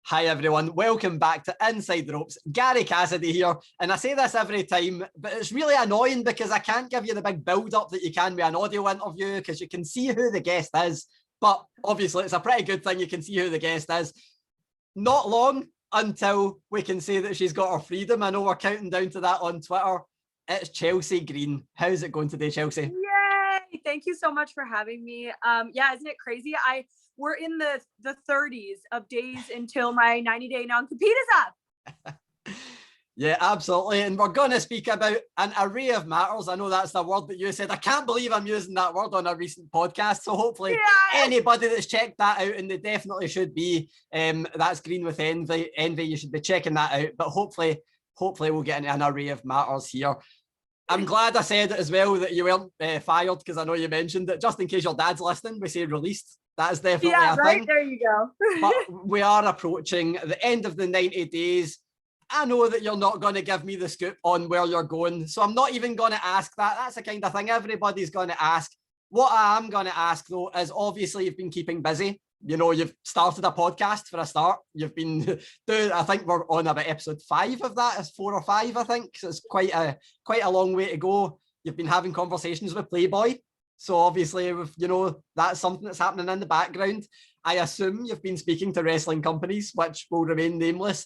Hi everyone, welcome back to Inside the Ropes. Gary Cassidy here, and I say this every time, but it's really annoying because I can't give you the big build-up that you can with an audio interview because you can see who the guest is, but obviously it's a pretty good thing you can see who the guest is. Not long until we can say that she's got her freedom. I know we're counting down to that on Twitter. It's Chelsea Green. How's it going today, Chelsea? Yay! Thank you so much for having me. Yeah, isn't it crazy? We're in the 30s of days until my 90-day non-compete is up. Yeah, absolutely. And we're going to speak about an array of matters. I know that's the word that you said. I can't believe I'm using that word on a recent podcast. So hopefully anybody that's checked that out, and they definitely should be, that's Green with Envy. You should be checking that out. But hopefully we'll get into an array of matters here. I'm glad I said it as well that you weren't fired, because I know you mentioned it. Just in case your dad's listening, we say released. That is definitely a thing. There you go. But we are approaching the end of the 90 days. I know that you're not going to give me the scoop on where you're going, so I'm not even going to ask that. That's the kind of thing everybody's going to ask. What I am going to ask, though, is obviously you've been keeping busy. You know, you've started a podcast for a start. You've been doing, I think we're on about episode 5 of that. It's 4 or 5, I think. So it's quite a long way to go. You've been having conversations with Playboy. So obviously, you know, that's something that's happening in the background. I assume you've been speaking to wrestling companies, which will remain nameless.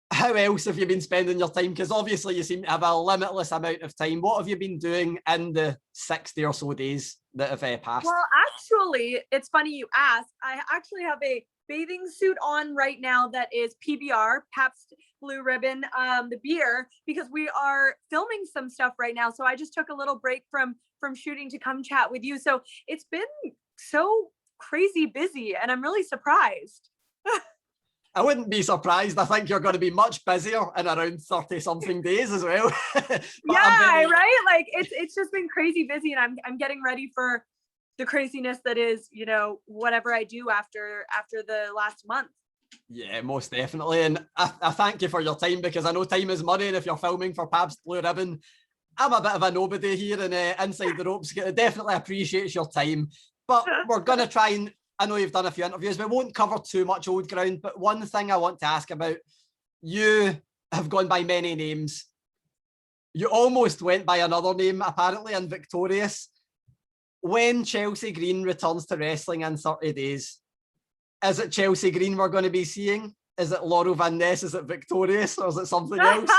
How else have you been spending your time? Because obviously you seem to have a limitless amount of time. What have you been doing in the 60 or so days that have passed? Well, actually, it's funny you ask. I actually have a bathing suit on right now that is PBR, Pabst Blue Ribbon, the beer, because we are filming some stuff right now. So I just took a little break from shooting to come chat with you. So it's been so crazy busy, and I'm really surprised. I wouldn't be surprised. I think you're going to be much busier in around 30 something days as well. Right? Like it's just been crazy busy, and I'm getting ready for the craziness that is, you know, whatever I do after the last month. Yeah, most definitely. And I thank you for your time, because I know time is money, and if you're filming for Pabst Blue Ribbon, I'm a bit of a nobody here in Inside the Ropes. Definitely appreciates your time. But we're going to try and, I know you've done a few interviews. We won't cover too much old ground, but one thing I want to ask about, you have gone by many names. You almost went by another name, apparently, in Victorious. When Chelsea Green returns to wrestling in 30 days, is it Chelsea Green we're going to be seeing? Is it Laurel Van Ness? Is it Victorious? Or is it something else?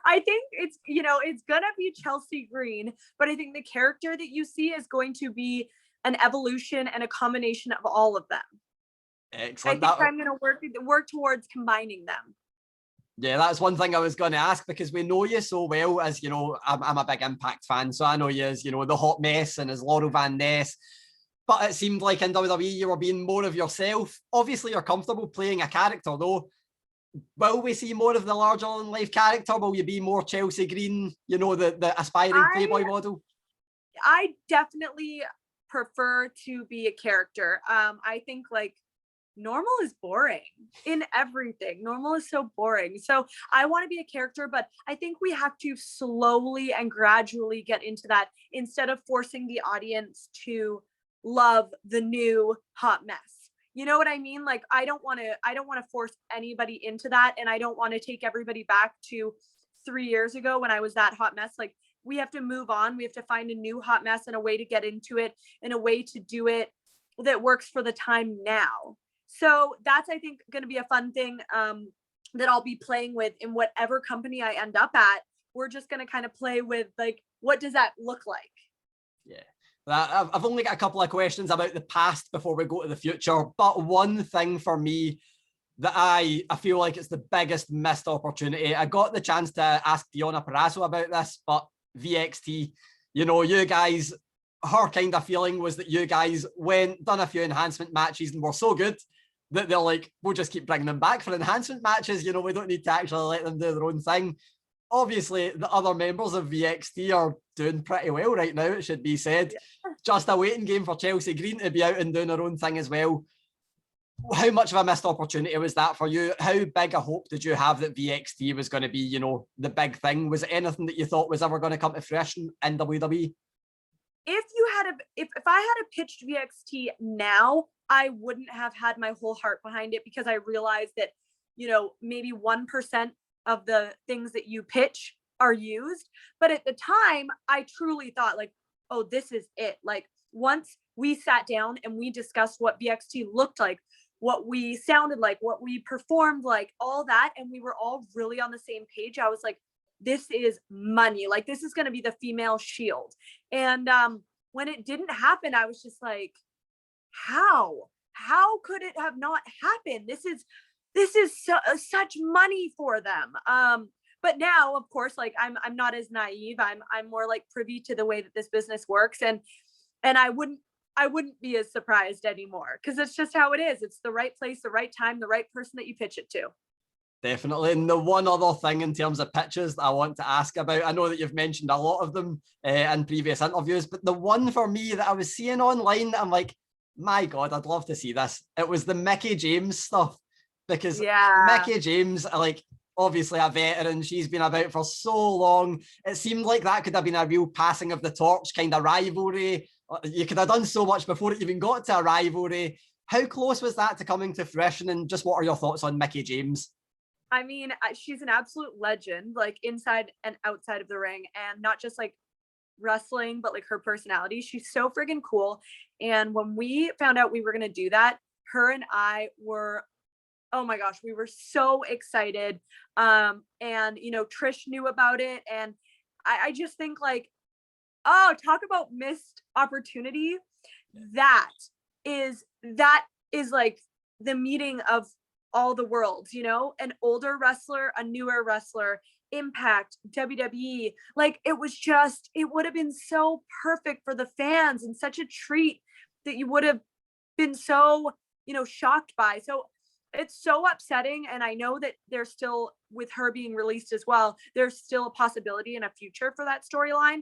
I think it's, you know, it's going to be Chelsea Green, but I think the character that you see is going to be an evolution and a combination of all of them. Excellent. I think I'm going to work towards combining them. Yeah, that's one thing I was going to ask, because we know you so well as, you know, I'm a big Impact fan, so I know you as, you know, the hot mess and as Laurel Van Ness. But it seemed like in WWE you were being more of yourself. Obviously, you're comfortable playing a character, though. Will we see more of the larger-than-life character? Will you be more Chelsea Green, you know, the aspiring Playboy model? I definitely prefer to be a character. I think, like, normal is boring in everything. Normal is so boring. So I want to be a character, but I think we have to slowly and gradually get into that instead of forcing the audience to love the new hot mess. You know what I mean? Like, I don't want to force anybody into that. And I don't want to take everybody back to 3 years ago when I was that hot mess. Like, we have to move on. We have to find a new hot mess and a way to get into it and a way to do it that works for the time now. So that's, I think, going to be a fun thing that I'll be playing with in whatever company I end up at. We're just going to kind of play with, like, what does that look like? Yeah. I've only got a couple of questions about the past before we go to the future. But one thing for me that I feel like it's the biggest missed opportunity. I got the chance to ask Deonna Purrazzo about this, but VXT, you know, you guys, her kind of feeling was that you guys done a few enhancement matches and were so good that they're like, we'll just keep bringing them back for enhancement matches. You know, we don't need to actually let them do their own thing. Obviously, the other members of VXT are doing pretty well right now, it should be said. Yeah. Just a waiting game for Chelsea Green to be out and doing her own thing as well. How much of a missed opportunity was that for you? How big a hope did you have that VXT was going to be, you know, the big thing? Was it anything that you thought was ever going to come to fruition in WWE? If you if I had pitched VXT now, I wouldn't have had my whole heart behind it, because I realized that, you know, maybe 1% of the things that you pitch are used. But at the time, I truly thought like, oh, this is it. Like, once we sat down and we discussed what VXT looked like, what we sounded like, what we performed like, all that, and we were all really on the same page, I was like, this is money. Like, this is going to be the female Shield. And when it didn't happen, I was just like, how could it have not happened? This is such money for them. But now, of course, like I'm not as naive. I'm more like privy to the way that this business works, and I wouldn't be as surprised anymore, because it's just how it is. It's the right place, the right time, the right person that you pitch it to. Definitely. And the one other thing in terms of pitches that I want to ask about, I know that you've mentioned a lot of them in previous interviews, but the one for me that I was seeing online that I'm like, my God, I'd love to see this. It was the Mickie James stuff, because Mickie James, like, obviously a veteran, she's been about for so long. It seemed like that could have been a real passing of the torch kind of rivalry. You could have done so much before it even got to a rivalry. How close was that to coming to fruition? And just what are your thoughts on Mickie James? I mean, she's an absolute legend, like inside and outside of the ring, and not just like wrestling, but like her personality. She's so friggin' cool. And when we found out we were going to do that, her and I were, oh my gosh, we were so excited. And, you know, Trish knew about it. And I just think like, oh, talk about missed opportunity. That is like the meeting of all the worlds, you know, an older wrestler, a newer wrestler, Impact, WWE. Like, it would have been so perfect for the fans and such a treat that you would have been so, you know, shocked by. So it's so upsetting. And I know that there's still, with her being released as well, there's still a possibility in a future for that storyline.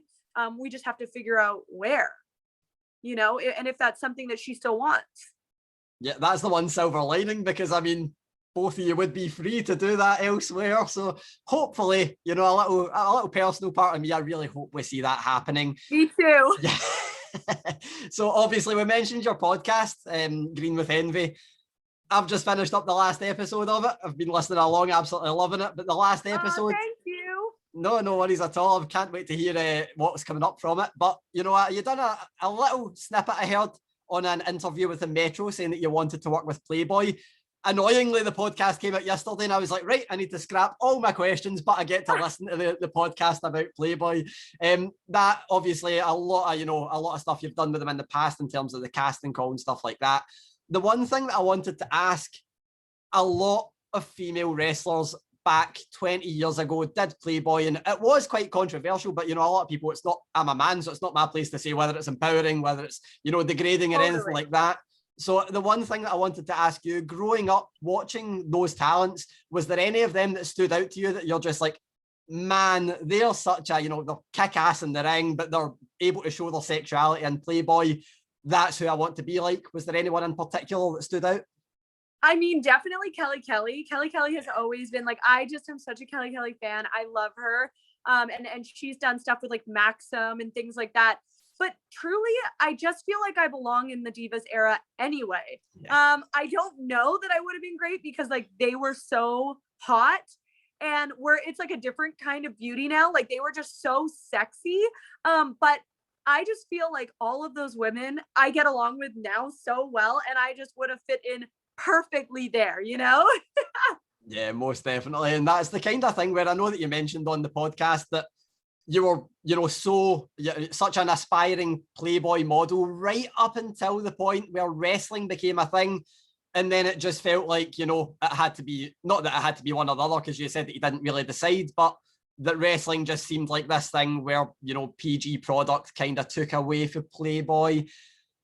We just have to figure out where, you know, and if that's something that she still wants. Yeah, that's the one silver lining, because I mean, both of you would be free to do that elsewhere. So hopefully, you know, a little personal part of me, I really hope we see that happening. Me too. Yeah. So obviously we mentioned your podcast, Green with Envy. I've just finished up the last episode of it. I've been listening along, absolutely loving it. But the last episode, thank you. No worries at all. I can't wait to hear what's coming up from it. But you know what? You done a little snippet I heard on an interview with the Metro saying that you wanted to work with Playboy. Annoyingly, the podcast came out yesterday and I was like, right, I need to scrap all my questions, but I get to listen to the podcast about Playboy. That obviously a lot of stuff you've done with them in the past in terms of the casting call and stuff like that. The one thing that I wanted to ask, a lot of female wrestlers back 20 years ago did Playboy, and it was quite controversial, but you know, a lot of people, I'm a man, so it's not my place to say whether it's empowering, whether it's, you know, degrading or anything like that. So the one thing that I wanted to ask you, growing up watching those talents, was there any of them that stood out to you that you're just like, man, they're such a, you know, they're kick ass in the ring, but they're able to show their sexuality in Playboy. That's who I want to be like. Was there anyone in particular that stood out? I mean, definitely Kelly Kelly. Kelly Kelly has always been like, I just am such a Kelly Kelly fan. I love her. And she's done stuff with like Maxim and things like that. But truly, I just feel like I belong in the Divas era anyway. Yeah. I don't know that I would have been great because like they were so hot, and it's like a different kind of beauty now. Like they were just so sexy. But I just feel like all of those women I get along with now so well, and I just would have fit in perfectly there, you know? Yeah, most definitely. And that's the kind of thing where I know that you mentioned on the podcast that you were, you know, such an aspiring Playboy model right up until the point where wrestling became a thing. And then it just felt like, you know, it had to be, not that it had to be one or the other, because you said that you didn't really decide, but that wrestling just seemed like this thing where, you know, PG product kind of took away from Playboy.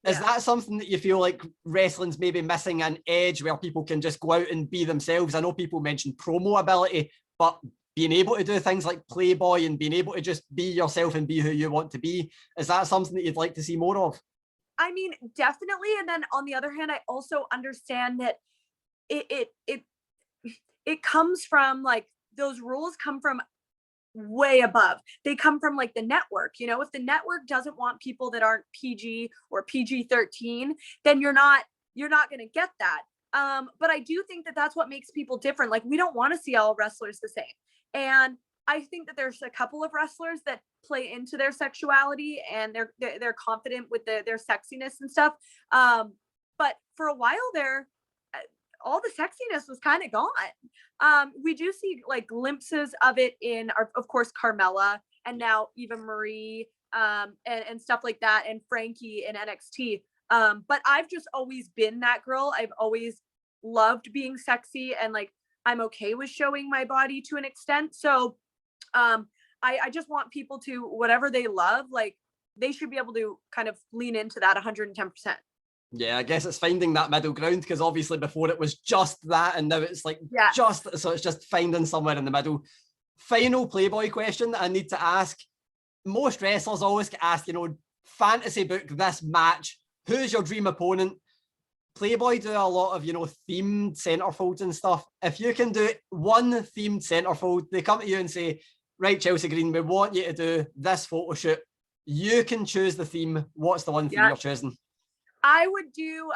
Is that something that you feel like wrestling's maybe missing an edge where people can just go out and be themselves? I know people mention promo ability, but being able to do things like Playboy and being able to just be yourself and be who you want to be, is that something that you'd like to see more of? I mean, definitely. And then on the other hand, I also understand that it comes from like, those rules come from way above. They come from like the network. You know, if the network doesn't want people that aren't PG or PG-13, then you're not going to get that. But I do think that that's what makes people different. Like, we don't want to see all wrestlers the same. And I think that there's a couple of wrestlers that play into their sexuality and they're confident with their sexiness and stuff. But for a while there, all the sexiness was kind of gone. We do see like glimpses of it in of course, Carmella, and now Eva Marie, and stuff like that, and Frankie in NXT. But I've just always been that girl. I've always loved being sexy, and like, I'm okay with showing my body to an extent. So I just want people to, whatever they love, like, they should be able to kind of lean into that 110%. Yeah, I guess it's finding that middle ground, because obviously before it was just that, and now it's like so it's just finding somewhere in the middle. Final Playboy question that I need to ask. Most wrestlers always get asked, you know, fantasy book this match. Who's your dream opponent? Playboy do a lot of, you know, themed centerfolds and stuff. If you can do one themed centerfold, they come to you and say, right, Chelsea Green, we want you to do this photo shoot. You can choose the theme. What's the one theme you're choosing? I would do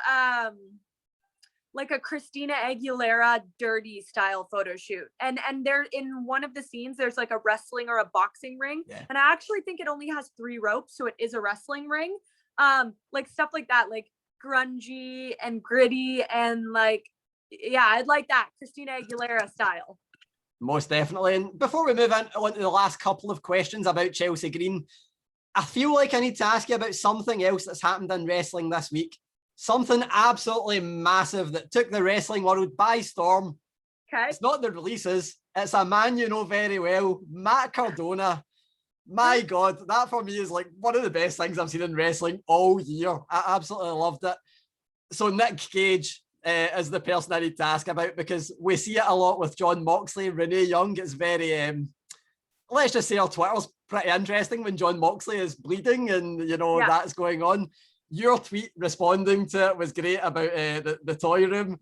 like a Christina Aguilera dirty style photo shoot. And there, in one of the scenes, there's like a wrestling or a boxing ring. Yeah. And I actually think it only has 3 ropes, so it is a wrestling ring. Like stuff like that, like grungy and gritty, and like, yeah, I'd like that Christina Aguilera style. Most definitely. And before we move on to the last couple of questions about Chelsea Green, I feel like I need to ask you about something else that's happened in wrestling this week. Something absolutely massive that took the wrestling world by storm. Okay. It's not the releases. It's a man you know very well, Matt Cardona. My God, that for me is like one of the best things I've seen in wrestling all year. I absolutely loved it. So Nick Gage is the person I need to ask about, because we see it a lot with John Moxley. Renee Young is very, let's just say, our Twitter's pretty interesting when John Moxley is bleeding and, you know, that's going on. Your tweet responding to it was great about the toy room.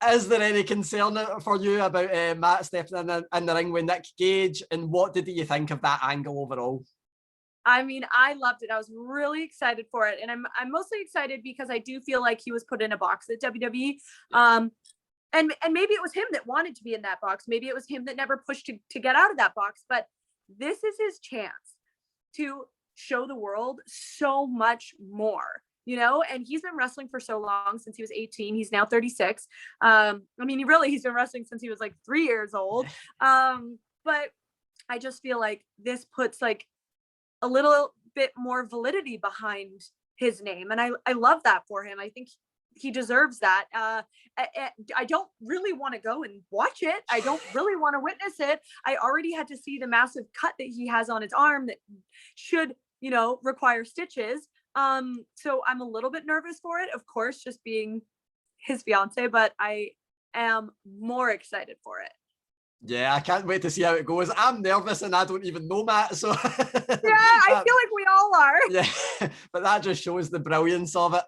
Is there any concern for you about Matt stepping in the ring with Nick Gage, and what did you think of that angle overall? I mean, I loved it. I was really excited for it, and I'm mostly excited because I do feel like he was put in a box at WWE. And maybe it was him that wanted to be in that box. Maybe it was him that never pushed to get out of that box. But this is his chance to show the world so much more, you know? And he's been wrestling for so long, since he was 18. He's now 36. I mean, he's been wrestling since he was like 3 years old. But I just feel like this puts like a little bit more validity behind his name. And I love that for him. I think he deserves that. I don't really want to go and watch it. I don't really want to witness it. I already had to see the massive cut that he has on his arm that should, you know, require stitches. So I'm a little bit nervous for it, of course, just being his fiance, but I am more excited for it. Yeah, I can't wait to see how it goes. I'm nervous and I don't even know Matt, so... Yeah, I feel like we all are. Yeah, but that just shows the brilliance of it.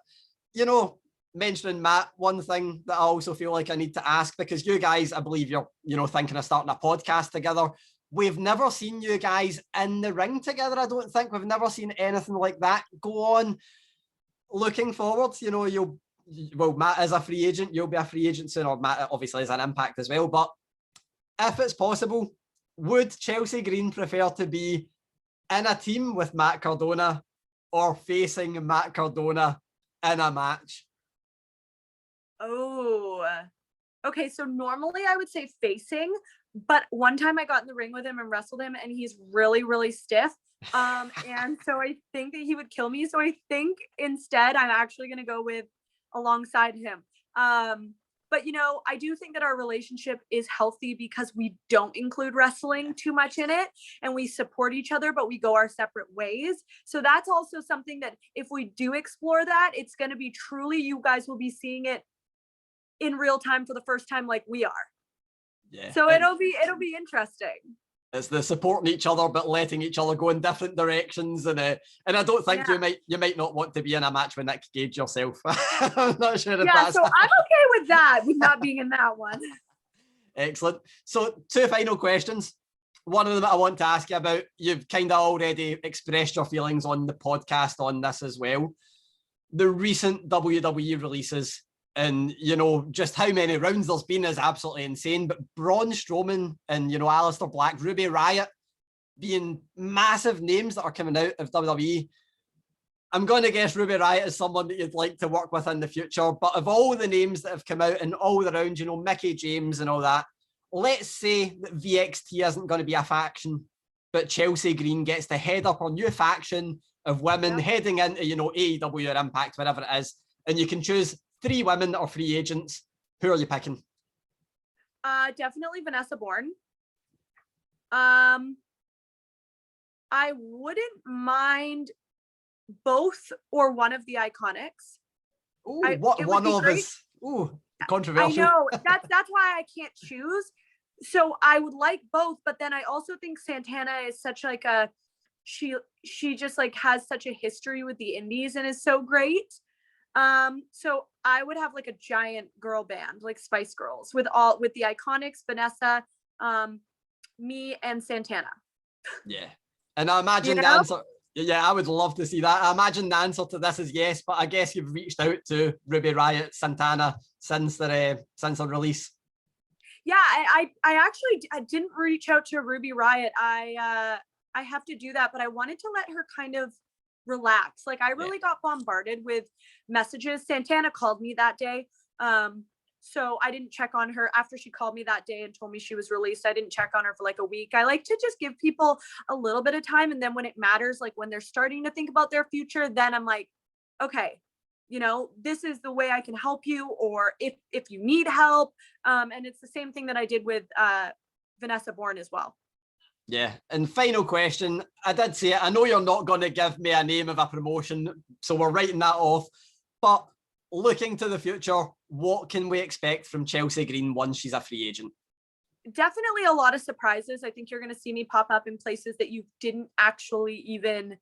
You know, mentioning Matt, one thing that I also feel like I need to ask, because you guys, I believe you're, you know, thinking of starting a podcast together. We've never seen you guys in the ring together. I don't think we've never seen anything like that go on. Looking forward, you know, Matt is a free agent. You'll be a free agent soon, or Matt obviously is an Impact as well. But if it's possible, would Chelsea Green prefer to be in a team with Matt Cardona or facing Matt Cardona in a match? Oh, okay. So normally I would say facing, but one time I got in the ring with him and wrestled him, and he's really, really stiff. And so I think that he would kill me. So I think instead I'm actually going to go with alongside him. But, you know, I do think that our relationship is healthy because we don't include wrestling too much in it, and we support each other, but we go our separate ways. So that's also something that if we do explore that, it's going to be truly, you guys will be seeing it in real time for the first time, like we are. Yeah. So it'll be interesting. It's the supporting each other, but letting each other go in different directions. And I don't think you might not want to be in a match with Nick Gage yourself. I'm not sure if that's... so I'm okay with that, with not being in that one. Excellent. So 2 final questions. one of them I want to ask you about, you've kind of already expressed your feelings on the podcast on this as well. The recent WWE releases and, you know, just how many rounds there's been is absolutely insane. But Braun Strowman and, you know, Aleister Black, Ruby Riott being massive names that are coming out of WWE. I'm going to guess Ruby Riott is someone that you'd like to work with in the future. But of all the names that have come out and all the rounds, you know, Mickie James and all that, let's say that VXT isn't going to be a faction, but Chelsea Green gets to head up a new faction of women heading into, you know, AEW or Impact, whatever it is, and you can choose 3 women that are free agents. Who are you picking? Definitely Vanessa Bourne. I wouldn't mind both or one of the Iconics. Ooh, one of us. Ooh, controversial. I know, that's why I can't choose. So I would like both, but then I also think Santana is such like a, she just like has such a history with the indies and is so great. So I would have like a giant girl band, like Spice Girls, with the Iconics, Vanessa, me, and Santana. Yeah. And I imagine the answer, yeah, I would love to see that. I imagine the answer to this is yes, but I guess you've reached out to Ruby Riott, Santana since their release. Yeah, I didn't reach out to Ruby Riott. I have to do that, but I wanted to let her kind of relax. Like I really got bombarded with messages. Santana called me that day. So I didn't check on her after she called me that day and told me she was released. I didn't check on her for like a week. I like to just give people a little bit of time. And then when it matters, like when they're starting to think about their future, then I'm like, okay, you know, this is the way I can help you, or if you need help. And it's the same thing that I did with Vanessa Bourne as well. Yeah. And final question, I did say it, I know you're not going to give me a name of a promotion, so we're writing that off, but looking to the future, what can we expect from Chelsea Green once she's a free agent? Definitely a lot of surprises. I think you're going to see me pop up in places that you didn't actually even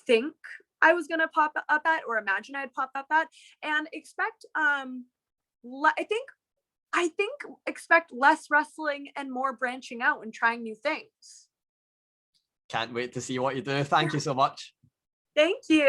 think I was going to pop up at or imagine I'd pop up at. And expect, I think expect less wrestling and more branching out and trying new things. Can't wait to see what you do. Thank you so much. Thank you.